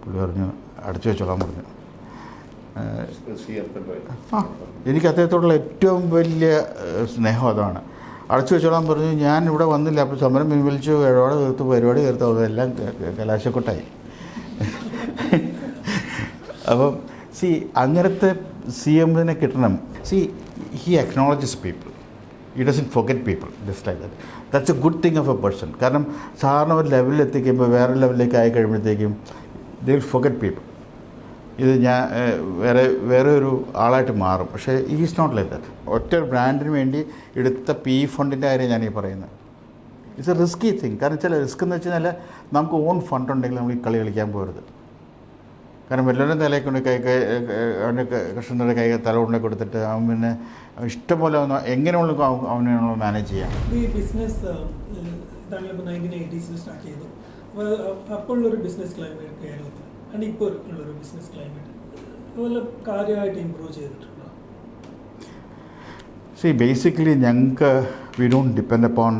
പുള്ളി പറഞ്ഞു അടച്ചു വെച്ചോളാൻ പറഞ്ഞു. എനിക്ക് അദ്ദേഹത്തോടുള്ള ഏറ്റവും വലിയ സ്നേഹം അതാണ്. അടച്ചു വെച്ചോളാൻ പറഞ്ഞു. ഞാൻ ഇവിടെ വന്നില്ല. അപ്പോൾ സമരം പിൻവലിച്ചു, പരിപാടി തീർത്തു, അതെല്ലാം കലാശക്കൊട്ടായി. അപ്പം അങ്ങനത്തെ CMനെ കിട്ടണം. He acknowledges people. He doesn't forget people, just like that. That's a good thing of a person. കാരണം സാറിന് ഒരു ലെവലിൽ എത്തിക്കുമ്പോൾ വേറെ ലെവലിലേക്ക് ആയി കഴിയുമ്പോഴത്തേക്കും they will forget people. ഇത് ഞാൻ വേറെ ഒരു ആളായിട്ട് മാറും. പക്ഷേ ഈസ് നോട്ട് ലൈക്ക് ദാറ്റ്. ഒറ്റ ബ്രാൻഡിന് വേണ്ടി എടുത്ത PE ഫണ്ടിൻ്റെ കാര്യം ഞാനീ പറയുന്നത്. It's A risky thing. കാരണം ചില റിസ്ക് എന്ന് വെച്ച് കഴിഞ്ഞാൽ നമുക്ക് ഓൺ ഫണ്ട് ഉണ്ടെങ്കിൽ നമ്മൾ ഈ കളി കളിക്കാൻ പോകരുത്. കാരണം വല്ലവരും തലയിൽ കൊണ്ട് അവൻ്റെ കൃഷ്ണൻ്റെ കൈ തല കൊണ്ട് കൊടുത്തിട്ട് അവൻ പിന്നെ ഇഷ്ടംപോലെ എങ്ങനെയുള്ള അവനുള്ള മാനേജ് ചെയ്യാം. ഈ ബിസിനസ് താങ്കളിപ്പോൾ 1980s സ്റ്റാർട്ട് ചെയ്തു. അപ്പോഴുള്ളൊരു ബിസിനസ് ക്ലൈമറ്റ് കേരളത്തിൽ ആൻഡ് ഇപ്പോൾ ഉള്ളൊരു ബിസിനസ് ക്ലൈമറ്റ് അതുപോലെ കാര്യമായിട്ട് ഇമ്പ്രൂവ് ചെയ്തിട്ടുണ്ടോ? ബേസിക്കലി ഞങ്ങൾക്ക് വി ഡോണ്ട് ഡിപ്പെൻഡ് അപ്പോൺ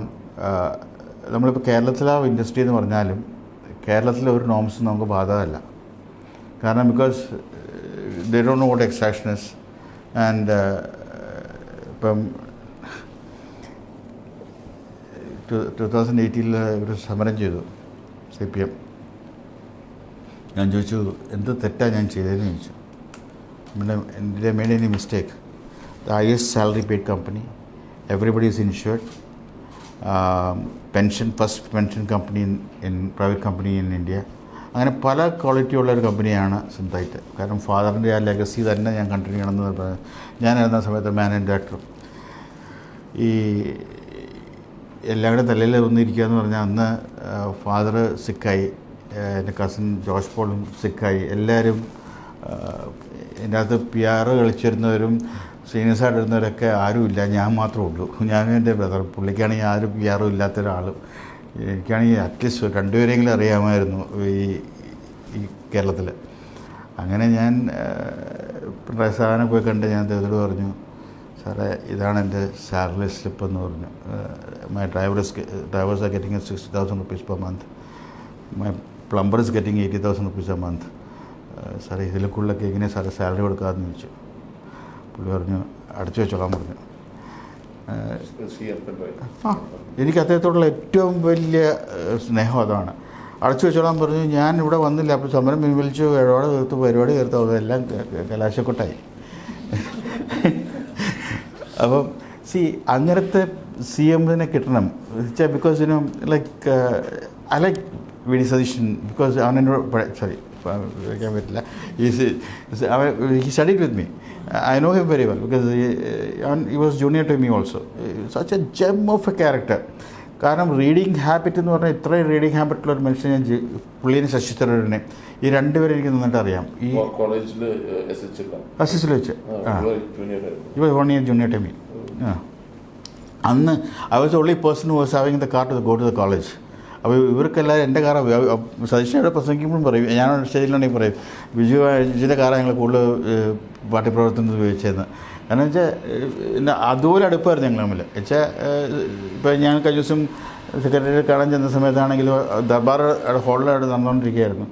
നമ്മളിപ്പോൾ കേരളത്തിലെ ഇൻഡസ്ട്രി എന്ന് പറഞ്ഞാലും കേരളത്തിലെ ഒരു നോംസും നമുക്ക് ബാധകമല്ല. കാരണം because they don't know what extraction is. And ഇപ്പം 2018 ഒരു സമരം ചെയ്തു CPM. ഞാൻ ചോദിച്ചു എന്ത് തെറ്റാണ് ഞാൻ ചെയ്തതെന്ന് ചോദിച്ചു. പിന്നെ എൻ്റെ made any mistake. The highest salary paid company, everybody is insured, first pension company in private company in India. അങ്ങനെ പല ക്വാളിറ്റി ഉള്ളൊരു കമ്പനിയാണ് സിന്തൈറ്റ്. കാരണം ഫാദറിൻ്റെ ആ ലെഗസി തന്നെ ഞാൻ കണ്ടിന്യൂ ചെയ്യണമെന്ന് ഞാനായിരുന്ന സമയത്ത് മാനേജിങ് ഡയറക്ടർ. ഈ എല്ലാവരുടെ തലയിൽ ഒന്നിരിക്കുക എന്ന് പറഞ്ഞാൽ അന്ന് ഫാദർ സിക്കായി, എൻ്റെ കസിൻ ജോഷ് പോളും സിക്കായി, എല്ലാവരും എൻ്റെ അകത്ത് PR കളിച്ചിരുന്നവരും സീനിയേഴ്സായിട്ടിരുന്നവരൊക്കെ ആരുമില്ല, ഞാൻ മാത്രമേ ഉള്ളൂ. ഞാനും എൻ്റെ ബ്രദർ. പുള്ളിക്കാണെങ്കിൽ ആരും PR ഇല്ലാത്ത ഒരാൾ. എനിക്കാണെങ്കിൽ അറ്റ്ലീസ്റ്റ് 2 പേരെങ്കിലും അറിയാമായിരുന്നു ഈ കേരളത്തിൽ. അങ്ങനെ ഞാൻ പിണറായി സാറിനെ പോയി കണ്ട് ഞാൻ അദ്ദേഹത്തോട് പറഞ്ഞു, സാറേ ഇതാണ് എൻ്റെ സാലറി സ്ലിപ്പ് എന്ന് പറഞ്ഞു. My drivers are getting 60,000 rupees per month. My plumber is getting 80,000 rupees a month. സാറേ ഇതിലേക്കുള്ളൊക്കെ എങ്ങനെയാണ് സാറേ സാലറി കൊടുക്കാമെന്ന് ചോദിച്ചു. പുള്ളി പറഞ്ഞു അടച്ചു വെച്ചോളാൻ പറഞ്ഞു. എനിക്ക് അദ്ദേഹത്തോടുള്ള ഏറ്റവും വലിയ സ്നേഹം അതാണ്. അടച്ചു വെച്ചോളാൻ പറഞ്ഞു. ഞാൻ ഇവിടെ വന്നില്ല. അപ്പോൾ സമരം പിൻവലിച്ചു, പരിപാടി തീർത്തു, അതെല്ലാം കലാശക്കൊട്ടായി. അപ്പം അങ്ങനത്തെ CMനെ കിട്ടണം. Because like I like VD Satheesan. Because അവനെന്നോട് വയ്ക്കാൻ പറ്റില്ല. He studied with me. I know him very well because he was junior to me also. Such a gem of a character. കാരണം റീഡിങ് ഹാബിറ്റ് എന്ന് പറഞ്ഞാൽ ഇത്രയും റീഡിങ് ഹാബിറ്റുള്ള ഒരു മനുഷ്യൻ ഞാൻ പുള്ളീനെ ശശി തരൂരിനെ ഈ രണ്ടുപേരും എനിക്ക് നന്നായിട്ട് അറിയാം. ഈ SHL വെച്ച് ഇവ 1 year junior to me. അന്ന് I was the only person who was having the car to go to the college. അപ്പോൾ ഇവർക്കെല്ലാം എൻ്റെ കാർ സതീഷിനോട് പ്രസംഗിക്കുമ്പോഴും പറയും, ഞാൻ സ്റ്റേജിലാണെങ്കിൽ പറയും വിജുവിൻ്റെ കാറാണ് ഞങ്ങൾ കൂടുതൽ പാർട്ടി പ്രവർത്തനത്തിൽ ഉപയോഗിച്ചതെന്ന്. കാരണം വെച്ചാൽ അതുപോലെ അടുപ്പായിരുന്നു ഞങ്ങൾ തമ്മിൽ. വെച്ചാൽ ഇപ്പോൾ ഞാൻ കഴിഞ്ഞ ദിവസം സെക്രട്ടറിയെ കാണാൻ ചെന്ന സമയത്താണെങ്കിൽ ദർബാർ ഹോളിലവിടെ നടന്നുകൊണ്ടിരിക്കുകയായിരുന്നു.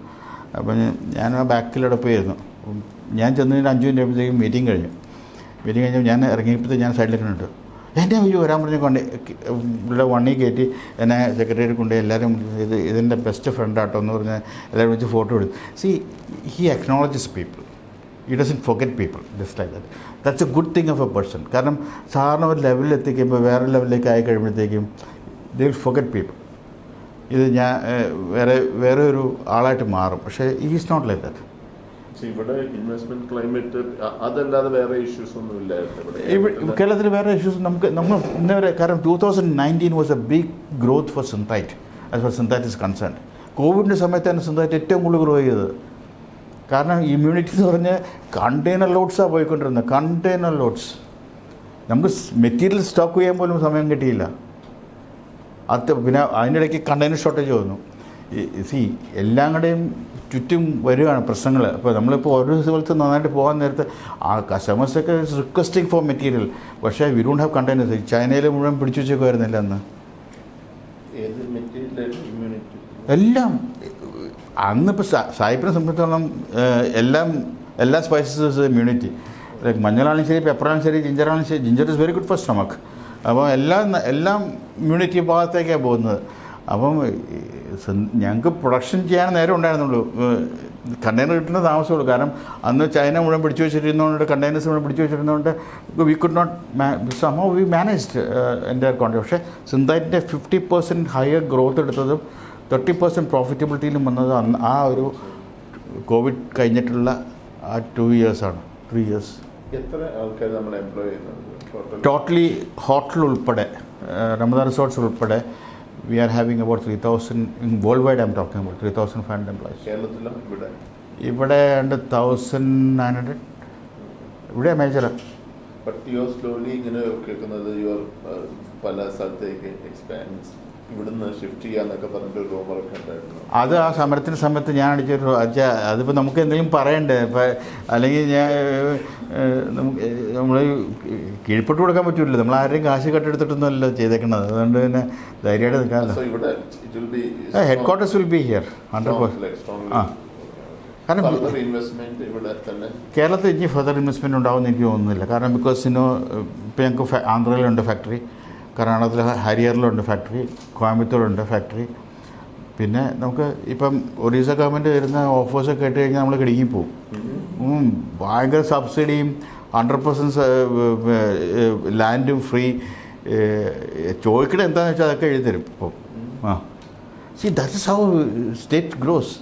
അപ്പം ഞാൻ ആ ബാക്കിലവിടെ പോയിരുന്നു. ഞാൻ ചെന്നതിന് 5 minute ആയപ്പോഴത്തേക്കും മീറ്റിംഗ് കഴിഞ്ഞപ്പോൾ ഞാൻ ഇറങ്ങിയപ്പോഴത്തേക്ക് ഞാൻ സൈഡിലേക്ക് ഉണ്ട്. എൻ്റെ വിജു വരാൻ പറഞ്ഞ് കൊണ്ട് ഇവിടെ വണ്ണി കയറ്റി എന്നെ സെക്രട്ടറി കൊണ്ട് എല്ലാവരും ഇതിൻ്റെ ബെസ്റ്റ് ഫ്രണ്ടാട്ടോ എന്ന് പറഞ്ഞ് എല്ലാവരും വെച്ച് ഫോട്ടോ എടുത്തു. He acknowledges people. He doesn't forget people, just like that. That's a good thing of a person. കാരണം സാറിന് ഒരു ലെവലിൽ എത്തിക്കുമ്പോൾ വേറെ ലെവലിലേക്ക് ആയി കഴിയുമ്പോഴത്തേക്കും they will forget people. ഇത് ഞാൻ വേറെ ഒരു ആളായിട്ട് മാറും. പക്ഷേ ഈസ് നോട്ട് ലൈക്ക് ദാറ്റ്. ഇവിടെ ഇൻവെസ്റ്റ്മെന്റ് ക്ലൈമറ്റ് അതല്ലാതെ വേറെ ഇഷ്യൂസ് ഒന്നും ഇല്ലായിരുന്നു കേരളത്തിൽ. വേറെ ഇഷ്യൂസ് നമ്മൾ ഇന്നവരെ, കാരണം 2019 was a big growth for Synthite as far Synthite is concern. കോവിഡിൻ്റെ സമയത്താണ് സിന്തൈറ്റ് ഏറ്റവും കൂടുതൽ ഗ്രോ ചെയ്തത്. കാരണം ഇമ്മ്യൂണിറ്റി എന്ന് പറഞ്ഞാൽ കണ്ടെയ്നർ ലോഡ്സാണ് പോയിക്കൊണ്ടിരുന്നത്. കണ്ടെയ്നർ ലോഡ്സ് നമുക്ക് മെറ്റീരിയൽ സ്റ്റോക്ക് ചെയ്യാൻ പോലും സമയം കിട്ടിയില്ല. പിന്നെ അതിനിടയ്ക്ക് കണ്ടെയ്നർ ഷോർട്ടേജ് വന്നു. എല്ലാം കൂടെയും ചുറ്റും വരികയാണ് പ്രശ്നങ്ങൾ. അപ്പോൾ നമ്മളിപ്പോൾ ഓരോ സ്ഥലത്ത് നന്നായിട്ട് പോകാൻ നേരത്ത് ആ കസ്റ്റമേഴ്സൊക്കെ റിക്വസ്റ്റിംഗ് ഫോർ മെറ്റീരിയൽ. പക്ഷേ വി ഡോണ്ട് ഹാവ് കണ്ടെയ്നേഴ്സ്. ചൈനയിൽ മുഴുവൻ പിടിച്ചു വെച്ചേക്കുമായിരുന്നില്ല അന്ന്. എല്ലാം അന്നിപ്പോൾ സായിപ്പിനെ സംബന്ധിച്ചിടത്തോളം എല്ലാ സ്പൈസസ് ഇമ്മ്യൂണിറ്റി, ലൈക്ക് മഞ്ഞളാണെങ്കിലും ശരി, പെപ്പറാണെങ്കിലും ശരി, ജിഞ്ചറാണെങ്കിലും ശരി. Ginger is very good for stomach. അപ്പോൾ എല്ലാം ഇമ്മ്യൂണിറ്റി ഭാഗത്തേക്കാണ് പോകുന്നത്. അപ്പം ഞങ്ങൾക്ക് പ്രൊഡക്ഷൻ ചെയ്യാൻ നേരം ഉണ്ടായിരുന്നുള്ളൂ. കണ്ടെയ്നർ കിട്ടുന്ന താമസമുള്ളൂ. കാരണം അന്ന് ചൈന മുഴുവൻ പിടിച്ചു വെച്ചിരുന്നതുകൊണ്ട്, കണ്ടെയ്നേഴ്സ് മുഴുവൻ പിടിച്ചു വെച്ചിരുന്നതുകൊണ്ട് we could not somehow we managed എൻ്റെ കോൺട്രി. പക്ഷേ സിന്താറ്റിൻ്റെ 50% ഹയർ ഗ്രോത്ത് എടുത്തതും 30% പ്രോഫിറ്റബിലിറ്റിയിലും വന്നത് അന്ന് ആ ഒരു കോവിഡ് കഴിഞ്ഞിട്ടുള്ള ആ 2 ഇയേഴ്സാണ്. 3 ഇയേഴ്സ്. എത്ര ആൾക്കാർ നമ്മൾ എംപ്ലോയ് ചെയ്യുന്നത് ടോട്ടലി ഹോട്ടൽ ഉൾപ്പെടെ, റമദാൻ റിസോർട്ട്സ് ഉൾപ്പെടെ we are having about 3,000 in worldwide. I'm talking about 3,500 employees. കേരളത്തിലും ഇവിടെ ഉണ്ട് 1,900. ഇവിടെ major. But you are slowly ഇങ്ങനെ കേൾക്കുന്നത് യു ആർ പല സ്ഥലത്തേക്ക് എക്സ്പാൻസ് ഇവിടുന്ന് ഷിഫ്റ്റ് ചെയ്യാന്നൊക്കെ പറഞ്ഞിട്ട് ഒരു റൂമറൊക്കെ ഉണ്ടായിരുന്നു. അത് ആ സമരത്തിൻ്റെ സമയത്ത് ഞാൻ അടിച്ചൊരു അതിപ്പോൾ നമുക്ക് എന്തെങ്കിലും പറയണ്ടേ? ഇപ്പം അല്ലെങ്കിൽ നമ്മൾ കീഴ്പ്പെട്ട് കൊടുക്കാൻ പറ്റില്ലല്ലോ. നമ്മൾ ആരെയും കാശ് കട്ടെടുത്തിട്ടൊന്നുമല്ലോ ചെയ്തേക്കണത്. അതുകൊണ്ട് തന്നെ ധൈര്യമായിട്ട് നിൽക്കാമല്ലോ. Headquarters will be here 100%. ആ, കാരണം കേരളത്തിൽ ഇനി ഫർദർ ഇൻവെസ്റ്റ്മെൻറ്റ് ഉണ്ടാവുമെന്ന് എനിക്ക് തോന്നുന്നില്ല. കാരണം ബിക്കോസ് ഇപ്പോൾ ഞങ്ങൾക്ക് ആന്ധ്രയിലുണ്ട് ഫാക്ടറി, കർണാടകത്തിൽ ഹരിയാറിലുണ്ട് ഫാക്ടറി, കോയമ്പത്തൂരുണ്ട് ഫാക്ടറി. പിന്നെ നമുക്ക് ഇപ്പം ഒറീസ ഗവൺമെൻറ് വരുന്ന ഓഫേഴ്സൊക്കെ കേട്ട് കഴിഞ്ഞാൽ നമ്മൾ കിടുങ്ങിപ്പോവും. ഭയങ്കര സബ്സിഡിയും 100% ലാൻഡും ഫ്രീ. ചോദിക്കണ എന്താണെന്ന് വെച്ചാൽ അതൊക്കെ എഴുതിത്തരും ഇപ്പോൾ. C that is how state gross.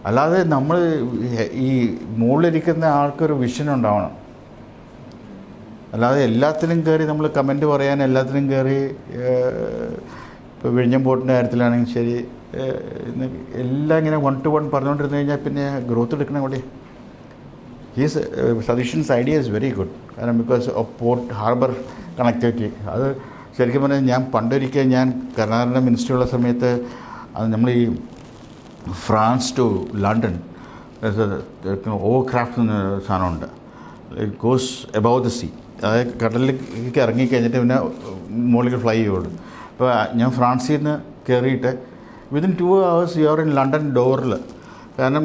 അല്ലാതെ നമ്മൾ ഈ മുകളിലിരിക്കുന്ന ആൾക്കൊരു വിഷൻ ഉണ്ടാവണം. അല്ലാതെ എല്ലാത്തിനും കയറി നമ്മൾ കമൻറ്റ് പറയാൻ, എല്ലാത്തിനും കയറി ഇപ്പോൾ വിഴിഞ്ഞം പോർട്ടിൻ്റെ കാര്യത്തിലാണെങ്കിൽ ശരി, എല്ലാം ഇങ്ങനെ 1 to 1 പറഞ്ഞുകൊണ്ടിരുന്നു കഴിഞ്ഞാൽ പിന്നെ ഗ്രോത്ത് എടുക്കണ കൂടി. സതീഷൻസ് ഐഡിയ ഇസ് വെരി ഗുഡ്. കാരണം because of port harbour connectivity. അത് ശരിക്കും പറഞ്ഞാൽ ഞാൻ പണ്ടൊരിക്കൽ ഞാൻ കർണാടക മിനിസ്റ്റർ ഉള്ള സമയത്ത് അത് നമ്മൾ ഈ France to London hovercraft എന്ന സാധനമുണ്ട്. It goes above the sea. അതായത് കടലിലേക്ക് ഇറങ്ങിക്കഴിഞ്ഞിട്ട് പിന്നെ മുകളിൽ ഫ്ലൈ ചെയ്യുള്ളൂ. അപ്പോൾ ഞാൻ ഫ്രാൻസിൽ നിന്ന് കയറിയിട്ട് within 2 hours you are in London ഡോറിൽ. കാരണം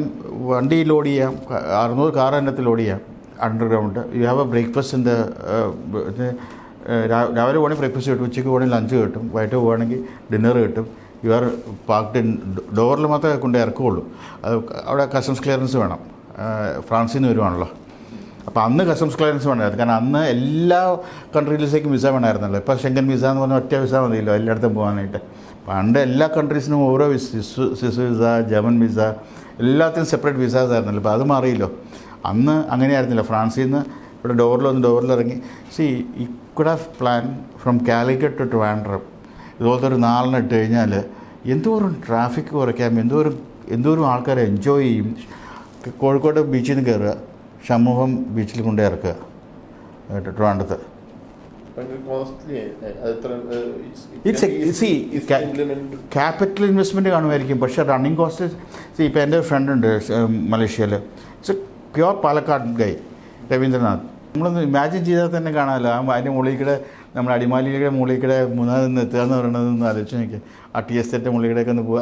വണ്ടി ലോഡ് ചെയ്യാം, 600 കാർ അതിനകത്ത് ലോഡ് ചെയ്യാം underground. You have a breakfast രാവിലെ പോകണമെങ്കിൽ ബ്രേക്ക്ഫാസ്റ്റ് കിട്ടും, ഉച്ചയ്ക്ക് പോകണമെങ്കിൽ ലഞ്ച് കിട്ടും, വൈകിട്ട് പോകുകയാണെങ്കിൽ ഡിന്നർ കിട്ടും. യു ആർ പാർക്ക്ഡ് ഇൻ ഡോറിൽ മാത്രമേ കൊണ്ട് ഇറക്കുകയുള്ളൂ. അത് അവിടെ കസ്റ്റംസ് ക്ലിയറൻസ് വേണം, ഫ്രാൻസിൽ നിന്ന് വരുവാണല്ലോ. അപ്പോൾ അന്ന് കസ്റ്റംസ് ക്ലിയറൻസ് വേണമായിരുന്നു. കാരണം അന്ന് എല്ലാ കൺട്രീസിലേക്കും വിസ വേണമായിരുന്നല്ലോ. ഇപ്പോൾ ഷെങ്കൻ വിസ എന്ന് പറഞ്ഞാൽ ഒറ്റ വിസ മതിയല്ലോ എല്ലായിടത്തും പോകാനായിട്ട്. പണ്ട് എല്ലാ കൺട്രീസിനും ഓരോ സ്വിസ് വിസ, ജർമ്മൻ വിസ, എല്ലാത്തിനും സെപ്പറേറ്റ് വിസാസ് ആയിരുന്നല്ലോ. അപ്പോൾ അത് മാറിയല്ലോ. അന്ന് അങ്ങനെയായിരുന്നില്ല. ഫ്രാൻസിൽ നിന്ന് ഇവിടെ ഡോറിലിറങ്ങി ഈ could have plan from Calicut to Trivandrum. ഇതുപോലത്തെ ഒരു 4 ഇട്ട് കഴിഞ്ഞാൽ എന്തോരം ട്രാഫിക് കുറയ്ക്കാം, എന്തോരം ആൾക്കാരെ എൻജോയ് ചെയ്യും. കോഴിക്കോട് ബീച്ചിൽ നിന്ന് കയറുക, ഷൺമുഖം ബീച്ചിൽ കൊണ്ടേ ഇറക്കുക ട്രിവാൻഡ്രത്ത്. ക്യാപിറ്റൽ ഇൻവെസ്റ്റ്മെൻറ്റ് കാണുമായിരിക്കും. പക്ഷേ റണ്ണിങ് കോസ്റ്റ് ഇപ്പോൾ എൻ്റെ ഒരു ഫ്രണ്ട് ഉണ്ട് മലേഷ്യയിൽ. ഇറ്റ്സ് എ പ്യുവർ പാലക്കാട് ഗൈ, രവീന്ദ്രനാഥ്. നമ്മളൊന്ന് ഇമാജിൻ ചെയ്താൽ തന്നെ കാണാമല്ലോ. അതിൻ്റെ മുകളിൽ കൂടെ നമ്മുടെ അടിമാലിയുടെ മുകളിൽ കൂടെ മൂന്നാമത് നിന്ന് എത്തുക എന്ന് പറയുന്നതൊന്ന് ആലോചിച്ച് നോക്കി. ആ ടി എസ്റ്റേറ്റ് മുകളിൽ കൂടെയൊക്കെ ഒന്ന് പോകുക.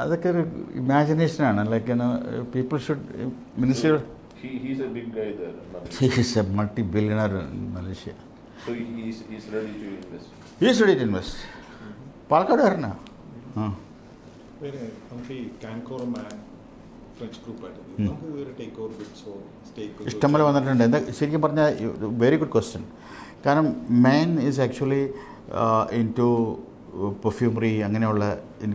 അതൊക്കെ ഒരു ഇമാജിനേഷനാണ്. Like people should minister. He's a big guy there. He is a multi-billionaire in Malaysia. So he's ready to invest. He is ready to invest. Palakkad വരണ നമുക്ക് ഈ കാൻകോർ മാൻ ഫ്രഞ്ച് ഗ്രൂപ്പായിട്ട് നമുക്ക് ഇതൊരു ടേക്ക് ഓവർ ബിറ്റ്സോ സ്റ്റേക്ക് ഇഷ്ടംപോലെ വന്നിട്ടുണ്ട്. എന്താ ശരിക്കും പറഞ്ഞാൽ വെരി ഗുഡ് ക്വസ്റ്റ്യൻ. കാരണം man is actually into perfumery അങ്ങനെയുള്ള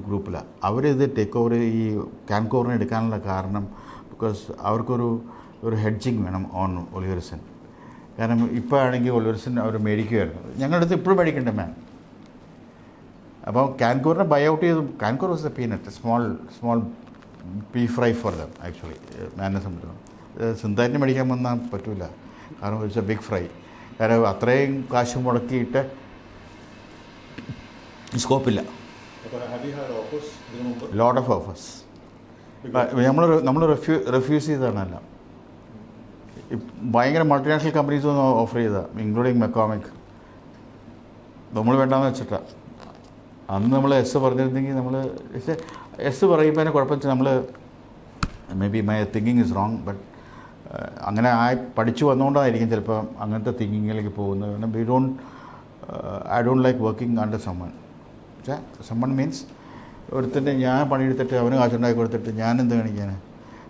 ഗ്രൂപ്പിലാണ്. അവരിത് ടേക്ക് ഓവർ ഈ കാൻകോറിനെ എടുക്കാനുള്ള കാരണം ബിക്കോസ് അവർക്കൊരു ഹെഡ്ജിങ് വേണം ഓൺ ഒലിവറിസൺ. കാരണം ഇപ്പോൾ ആണെങ്കിൽ ഒലിവറിസൺ അവർ മേടിക്കുമായിരുന്നു. ഞങ്ങളുടെ അടുത്ത് ഇപ്പോഴും മേടിക്കണ്ടേ മാൻ. അപ്പോൾ കാൻകോറിനെ ബൈ ഔട്ട് ചെയ്തു. Kancor was A peanut, small P fry for them actually. മാനിനെ സംബന്ധിച്ചിടത്തോളം സിന്താറ്റിന് മേടിക്കാൻ വന്നാൽ പറ്റില്ല. കാരണം ഇറ്റ്സ് എ ബിഗ് ഫ്രൈ. കാരണം അത്രയും കാശ് മുടക്കിയിട്ട് സ്കോപ്പില്ല. ലോട്ട് ഓഫ് ഓഫേഴ്സ് നമ്മൾ റിഫ്യൂസ് ചെയ്തതാണല്ല. ഭയങ്കര മൾട്ടിനാഷണൽ കമ്പനീസ് ഒന്നും ഓഫർ ചെയ്താൽ, ഇൻക്ലൂഡിങ് മെക്കോമിക്. നമ്മൾ വേണ്ടാന്ന് വെച്ചിട്ടാണ്. അന്ന് നമ്മൾ എസ് പറഞ്ഞിരുന്നെങ്കിൽ നമ്മൾ പക്ഷേ എസ് പറയുമ്പോൾ അതിന് കുഴപ്പമെന്ന് വെച്ചാൽ നമ്മൾ may be my thinking is wrong, but അങ്ങനെ പഠിച്ചു വന്നുകൊണ്ടായിരിക്കും ചിലപ്പോൾ അങ്ങനത്തെ തിങ്കിങ്ങിലേക്ക് പോകുന്നത്. I don't like working under someone. പക്ഷേ സമ്മൺ മീൻസ് ഒരുത്തിൻ്റെ ഞാൻ പണിയെടുത്തിട്ട് അവന് കാശുണ്ടാക്കി കൊടുത്തിട്ട് ഞാൻ എന്ത് കാണിക്കാൻ?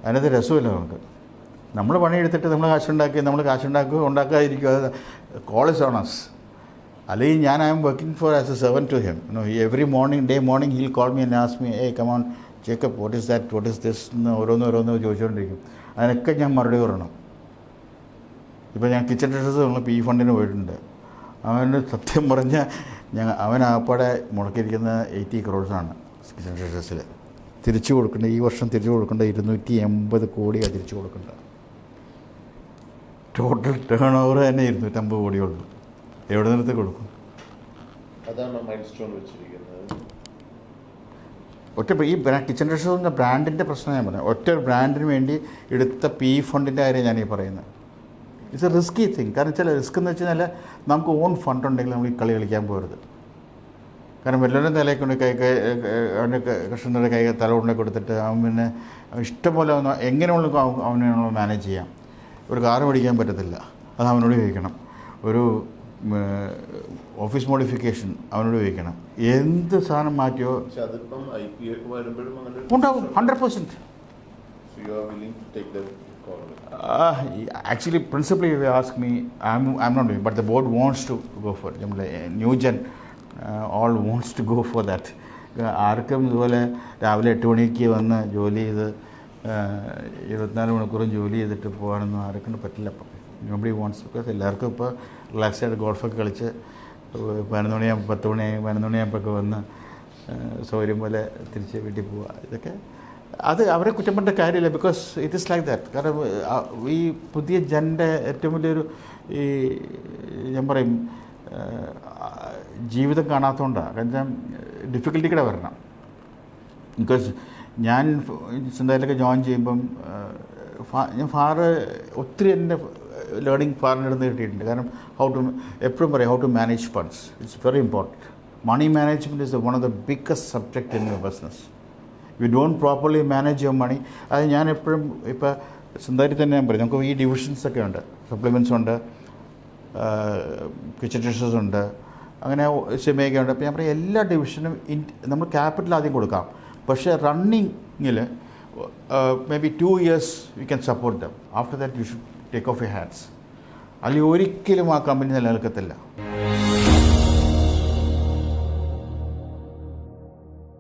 അതിനകത്ത് രസമില്ല നമുക്ക്. നമ്മൾ പണിയെടുത്തിട്ട് നമ്മൾ ഉണ്ടാക്കാതിരിക്കുക. അത് കോൾ ഇസ് ഓൺ അസ്. അല്ലെങ്കിൽ ഞാൻ I am working for as a servant to him. Every morning he'll call me and ask me, hey come on Jacob, what is that, what is this എന്ന് ഓരോന്ന് ചോദിച്ചുകൊണ്ടിരിക്കും. അതിനൊക്കെ ഞാൻ മറുപടി പറയണം. ഇപ്പോൾ ഞാൻ കിച്ചൺ ഡ്രസ്സസ് നമ്മൾ പി ഫണ്ടിന് പോയിട്ടുണ്ട്. അവന് സത്യം പറഞ്ഞാൽ അവൻ ആപ്പാടെ മുടക്കിയിരിക്കുന്ന 80 crores കിച്ചൺ ഡ്രസ്സസിൽ തിരിച്ചു കൊടുക്കേണ്ട. ഈ വർഷം തിരിച്ചു കൊടുക്കേണ്ട 280 കോടിയാണ് തിരിച്ചു കൊടുക്കേണ്ടത്. ടോട്ടൽ ടേൺ ഓവർ തന്നെ 250 കോടിയുള്ളൂ. എവിടെ നിർത്തി കൊടുക്കും? അതാണ് മൈൽ സ്റ്റോൺ വെച്ചിരിക്കുന്നത്. ഈ കിച്ചൺ ഡ്രസ്സസ് എന്ന ബ്രാൻഡിൻ്റെ പ്രശ്നം ഞാൻ പറയാം. ഒറ്റ ഒരു ബ്രാൻഡിന് വേണ്ടി എടുത്ത പി ഫണ്ടിൻ്റെ കാര്യം ഞാനീ പറയുന്നത്. It's A risky thing. കാരണം ചില റിസ്ക് എന്ന് വെച്ച് കഴിഞ്ഞാൽ നമുക്ക് ഓൺ ഫണ്ട് ഉണ്ടെങ്കിൽ നമ്മൾ ഈ കളി കളിക്കാൻ പോകരുത്. കാരണം വല്ലവരും തലയ്ക്കൊണ്ട് അവൻ്റെ കൃഷ്ണൻ്റെ തല കൊണ്ടു കൊടുത്തിട്ട് അവൻ പിന്നെ ഇഷ്ടംപോലെ എങ്ങനെയുള്ള അവനെ മാനേജ് ചെയ്യാം. ഒരു കാറ് മേടിക്കാൻ പറ്റത്തില്ല, അത് അവനോട് ചോദിക്കണം. ഒരു ഓഫീസ് മോഡിഫിക്കേഷൻ അവനോട് ചോദിക്കണം. എന്ത് സാധനം മാറ്റിയോ ഉണ്ടാവും 100%. Actually, principally, if you ask me, I'm not doing, but the board wants to go for it. New gen all wants to go for that. ആർക്കും ഇതുപോലെ രാവിലെ 8 മണിക്ക് വന്ന് ജോലി ചെയ്ത് 24 മണിക്കൂറും ജോലി ചെയ്തിട്ട് പോകാനൊന്നും ആർക്കും പറ്റില്ല. അപ്പം നോബഡി വാണ്ട്സ്, ബിക്കോസ് എല്ലാവർക്കും ഇപ്പോൾ റിലാക്സ് ആയിട്ട് ഗോൾഫൊക്കെ കളിച്ച് 11 മണിയാകുമ്പോഴൊക്കെ വന്ന് സൗകര്യം പോലെ തിരിച്ച് വീട്ടിൽ പോവുക. ഇതൊക്കെ അത് അവരെ കുറ്റം പറഞ്ഞ കാര്യമില്ല. Because it is like that. കാരണം ഈ പുതിയ ജൻ്റെ ഏറ്റവും വലിയൊരു ഈ ഞാൻ പറയും ജീവിതം കാണാത്തതുകൊണ്ടാണ്. കാരണം ഡിഫിക്കൽറ്റി കൂടെ വരണം. ബിക്കോസ് ഞാൻ ചിന്തയിലൊക്കെ ജോയിൻ ചെയ്യുമ്പം ഞാൻ ഒത്തിരി എൻ്റെ ലേണിംഗ് ഫാറിൻ്റെ അടുത്ത് കിട്ടിയിട്ടുണ്ട്. കാരണം എപ്പോഴും പറയും how to manage funds. It's very important. Money management is one of the biggest subject in your business. You don't properly manage your money. അത് ഞാൻ എപ്പോഴും ഇപ്പോൾ സ്വന്തമായിട്ട് തന്നെ ഞാൻ പറയും. നമുക്ക് ഈ ഡിവിഷൻസൊക്കെ ഉണ്ട്, സപ്ലിമെൻറ്റ്സ് ഉണ്ട്, കിച്ചൺ ഡിഷസ് ഉണ്ട്, അങ്ങനെ സിമയൊക്കെ ഉണ്ട്. അപ്പോൾ ഞാൻ പറയും എല്ലാ ഡിവിഷനും നമ്മൾ ക്യാപിറ്റൽ ആദ്യം കൊടുക്കാം. പക്ഷേ റണ്ണിങ്ങിൽ maybe 2 years we can support them. After that you should take off your hands. അല്ലെങ്കിൽ ഒരിക്കലും ആ കമ്പനി നിലനിൽക്കത്തില്ല.